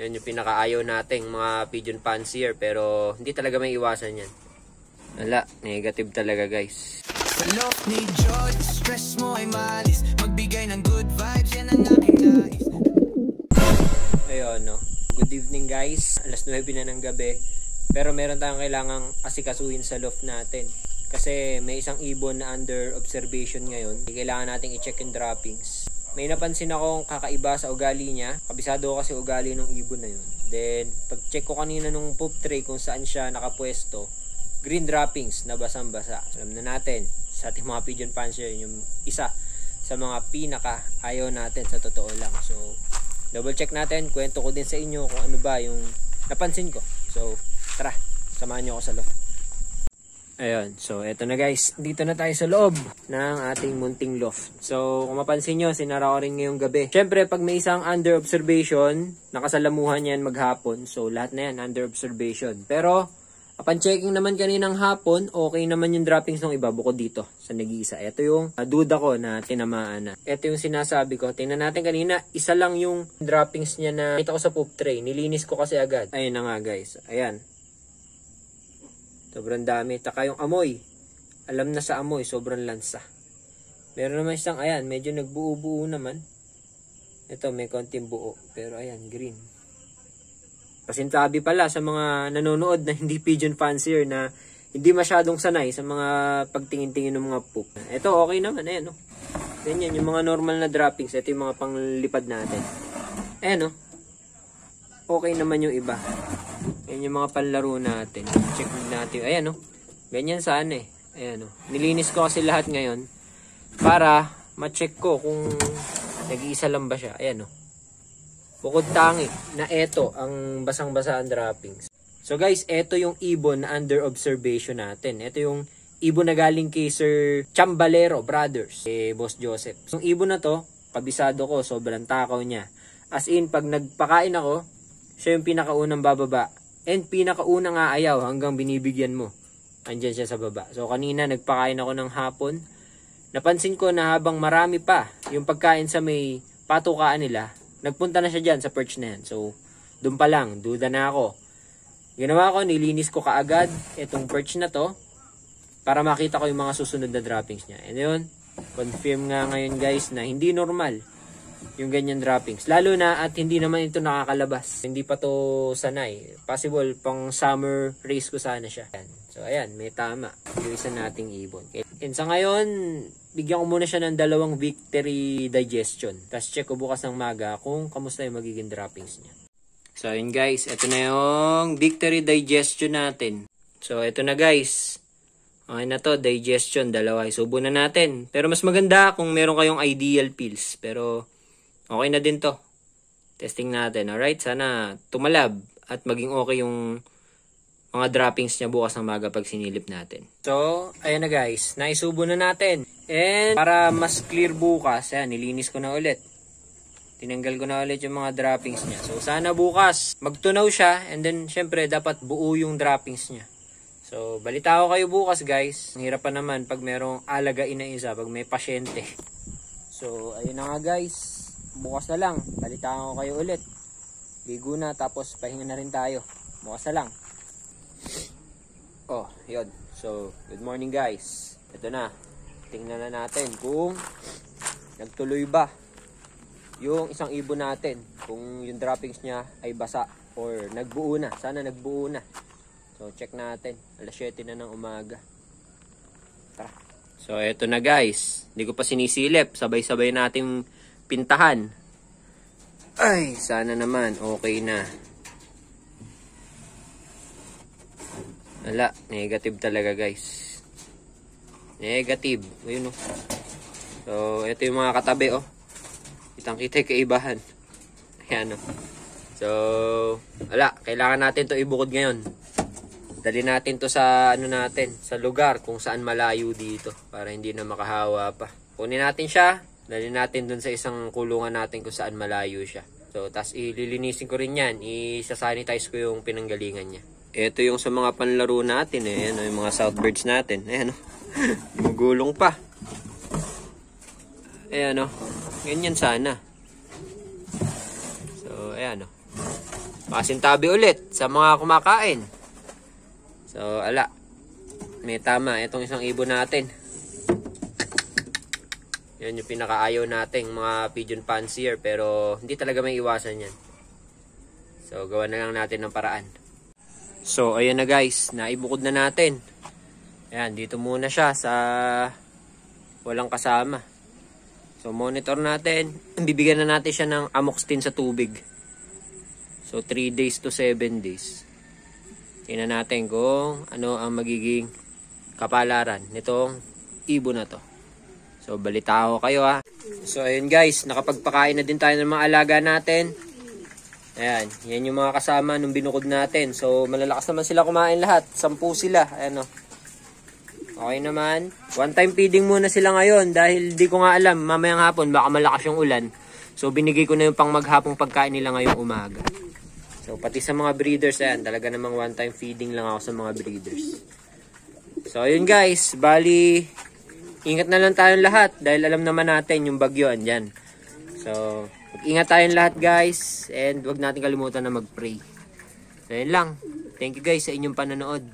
Yan yung pinakaayaw nating mga pigeon fancier, pero hindi talaga may iwasan yan. Wala, negative talaga guys. Sa loob ni Joy, stress mo ay malis. Magbigay ng good vibes, yan ang aking nais. Ayun, no. Good evening guys. Alas 9 na ng gabi. Pero meron tayong kailangang asikasuhin sa loft natin. Kasi may isang ibon na under observation ngayon. Kailangan nating i-check yung droppings. May napansin akong kakaiba sa ugali niya. Kabisado ko kasi ugali ng ibon na yun. Then, pag-check ko kanina nung poop tray kung saan siya nakapwesto, green droppings na basang-basa. Alam na natin, sa ating mga pigeon fancier, yung isa sa mga pinaka ayaw natin sa totoo lang. So, double check natin. Kwento ko din sa inyo kung ano ba yung napansin ko. So, tara, samahan nyo ako sa loft. Ayun, so eto na guys, dito na tayo sa loob ng ating munting loft. So kung mapansin nyo, sinara ko rin ngayong gabi. Syempre pag may isang under observation, nakasalamuhan yan maghapon. So lahat na yan under observation. Pero upon checking naman kaninang hapon, okay naman yung droppings ng iba bukod dito sa nag-iisa. Ito yung duda ko na tinamaan na. Ito yung sinasabi ko. Tingnan natin kanina, isa lang yung droppings niya na kita ko sa poop tray. Nilinis ko kasi agad. Ayun na nga guys, ayan. Sobrang dami. Taka yung amoy. Alam na sa amoy, sobrang lansa. Meron naman isang, ayan, medyo nagbuo-buo naman. Ito, may konting buo. Pero ayan, green. Pasintabi pala sa mga nanonood na hindi pigeon fancier na hindi masyadong sanay sa mga pagtingin-tingin ng mga poop. Ito, okay naman. Ayan, no? Ganyan, yung mga normal na droppings. Ito yung mga panglipad natin. Ayan, no? Okay naman yung iba. Ayan yung mga panlaro natin. Check natin. Ayan, no? Ganyan saan eh. Ayan, no? Nilinis ko kasi lahat ngayon para ma-check ko kung nag-iisa lang ba siya. Ayan, no? Bukod tangi na eto ang basang-basa ang droppings. So guys, eto yung ibon na under observation natin. Eto yung ibon na galing kay Sir Chambalero Brothers, Boss Joseph. Yung ibon na to, kabisado ko, sobrang takaw niya. As in, pag nagpakain ako, siya yung pinakaunang bababa. And pinakaunang aayaw hanggang binibigyan mo. Andyan siya sa baba. So kanina nagpakain ako ng hapon. Napansin ko na habang marami pa yung pagkain sa may patukaan nila, nagpunta na siya dyan sa perch na yan. So doon pa lang, duda na ako. Ginawa ko, nilinis ko kaagad itong perch na to para makita ko yung mga susunod na droppings niya. And yun, confirm nga ngayon guys na hindi normal yung ganyan droppings. Lalo na at hindi naman ito nakakalabas. Hindi pa to sanay. Possible pang summer race ko sana siya. So ayan, may tama. Yung isa nating ibon. Okay. And sa ngayon, bigyan ko muna siya ng 2 victory digestion. Tapos check ko bukas ng maga kung kamusta yung magiging droppings niya. So yun guys, ito na yung victory digestion natin. So ito na guys. Okay na to, digestion. 2. Subo na natin. Pero mas maganda kung meron kayong ideal pills. Pero okay na din to. Testing natin. Alright, sana tumalab at maging okay yung mga droppings niya bukas ng maga pag sinilip natin. So, ayan na guys. Naisubo na natin. And para mas clear bukas, ayan, nilinis ko na ulit. Tinanggal ko na ulit yung mga droppings niya. So, sana bukas magtunaw siya and then syempre dapat buo yung droppings niya. So, balita ko kayo bukas guys. Ang hirap pa naman pag merong alagain na isa, pag may pasyente. So, ayun na nga guys. Bukas na lang, balitaan ko kayo ulit. Ligo na, tapos pahinga na rin tayo. Bukas na lang. Oh, yun. So, good morning guys. Ito na. Tingnan na natin kung nagtuloy ba yung isang ibon natin. Kung yung droppings niya ay basa or nagbuo na. Sana nagbuo na. So, check natin. Alas 7 na ng umaga. Tara. So, ito na guys. Hindi ko pa sinisilip. Sabay-sabay natin pintahan. Ay, sana naman okay na. Wala, negative talaga guys. Negative. Ayun oh. So, ito yung mga katabi oh. Kitang-kita yung kaibahan. Ayan oh. So, wala, kailangan natin to ibukod ngayon. Dali natin to sa ano natin, sa lugar kung saan malayo dito para hindi na makahawa pa. Kunin natin siya. Dali natin dun sa isang kulungan natin kung saan malayo siya. So, tas ililinisin ko rin yan. Isa-sanitize ko yung pinanggalingan niya. Ito yung sa mga panlaro natin eh. Ayan, yung mga southbirds natin. Ayan o. Gumugulong pa. Ayan o. Ganyan sana. So, ayan o. Pasintabi ulit sa mga kumakain. So, ala. May tama. Itong isang ibon natin. Yan yung pinakaayaw nating mga pigeon fancier. Pero, hindi talaga may iwasan yan. So, gawa na lang natin ng paraan. So, ayan na guys. Naibukod na natin. Ayan, dito muna siya sa walang kasama. So, monitor natin. Bibigyan na natin siya ng amoxicillin sa tubig. So, 3 days to 7 days. Tingnan natin kung ano ang magiging kapalaran nitong ibon na to. So, balita ko kayo ha. So, ayun guys. Nakapagpakain na din tayo ng mga alaga natin. Ayan. Yan yung mga kasama nung binukod natin. So, malalakas naman sila kumain lahat. 10 sila. Ayan o. Okay naman. One time feeding muna sila ngayon. Dahil di ko nga alam. Mamayang hapon baka malakas yung ulan. So, binigay ko na yung pang maghapong pagkain nila ngayong umaga. So, pati sa mga breeders, ayan, talaga namang one-time feeding lang ako sa mga breeders. So, ayun guys, bali, ingat na lang tayong lahat dahil alam naman natin yung bagyo, andyan. So, ingat tayong lahat guys and wag natin kalimutan na mag-pray. So, ayun lang. Thank you guys sa inyong panonood.